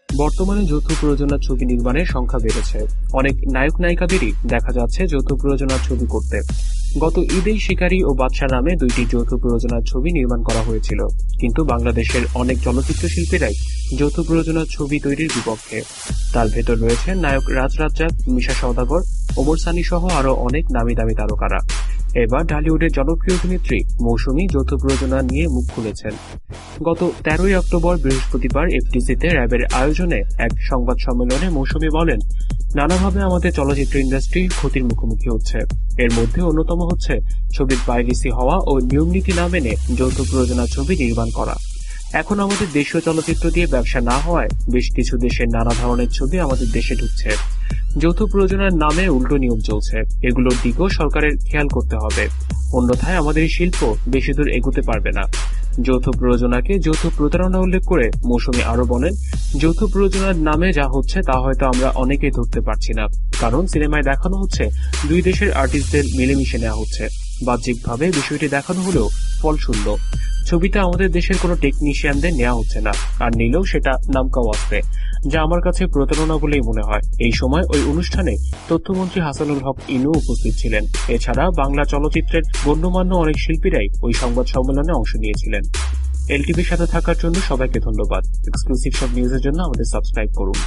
বর্তমানে যৌথ প্রযোজনার ছবি নির্মাণের সংখ্যা বেড়েছে। অনেক নায়ক নায়িকাদেরই দেখা যাচ্ছে যৌথ প্রযোজনার ছবি করতে। গত ঈদেই শিকারী ও বাদশা নামে দুইটি যৌথ প্রযোজনার ছবি নির্মাণ করা হয়েছিল, কিন্তু বাংলাদেশের অনেক চলচ্চিত্র শিল্পীরাই যৌথ প্রযোজনার ছবি তৈরির বিপক্ষে। তার ভেতর রয়েছে নায়ক রাজ রাজ্জাক, মিশা সওদাগর, ওমর সানি সহ আরো অনেক নামি দামি তারকারা। এবার ঢালিউডের জনপ্রিয় অভিনেত্রী মৌসুমী যৌথ প্রযোজনা নিয়ে মুখ খুলেছেন। গত 13ই অক্টোবর বৃহস্পতিবার এফটিসিতে র্যাবের আয়োজনে এক সংবাদ সম্মেলনে মৌসুমী বলেন, নানাভাবে আমাদের চলচ্চিত্র ইন্ডাস্ট্রি ক্ষতির মুখোমুখি হচ্ছে। এর মধ্যে অন্যতম হচ্ছে ছবির পাইরেসি হওয়া ও নিয়মনীতি না মেনে যৌথ প্রযোজনা ছবি নির্মাণ করা। এখন আমাদের দেশীয় চলচ্চিত্র দিয়ে ব্যবসা না হওয়ায় বেশ কিছু দেশের নানা ধরনের ছবি আমাদের দেশে ঢুকছে। যৌথ প্রযোজনার নামে উল্টো নিয়ম চলছে, এগুলোর দিকেও সরকারের খেয়াল করতে হবে, অন্যথায় আমাদের এই শিল্প বেশি দূর এগোতে পারবে না। যৌথ প্রযোজনাকে যৌথ প্রতারণা উল্লেখ করে মৌসুমী আরো বলেন, যৌথ প্রযোজনার নামে যা হচ্ছে তা হয়তো আমরা অনেকেই ধরতে পারছি না, কারণ সিনেমায় দেখানো হচ্ছে দুই দেশের আর্টিস্টদের মিলেমিশে নেওয়া হচ্ছে। বাহ্যিকভাবে বিষয়টি দেখানো হলেও ফলশূন্য। ছবিটা আমাদের দেশের কোনো টেকনিশিয়ানদের নেওয়া হচ্ছে না, আর নিলেও সেটা নামকাওয়াস্তে, যা আমার কাছে প্রতারণা বলেই মনে হয়। এই সময় ওই অনুষ্ঠানে তথ্যমন্ত্রী হাসানুল হক ইনু উপস্থিত ছিলেন। এছাড়া বাংলা চলচ্চিত্রের গণ্যমান্য অনেক শিল্পীরাই ওই সংবাদ সম্মেলনে অংশ নিয়েছিলেন। এলটিভির সাথে থাকার জন্য সবাইকে ধন্যবাদ। এক্সক্লুসিভ সব নিউজের জন্য আমাদের সাবস্ক্রাইব করুন।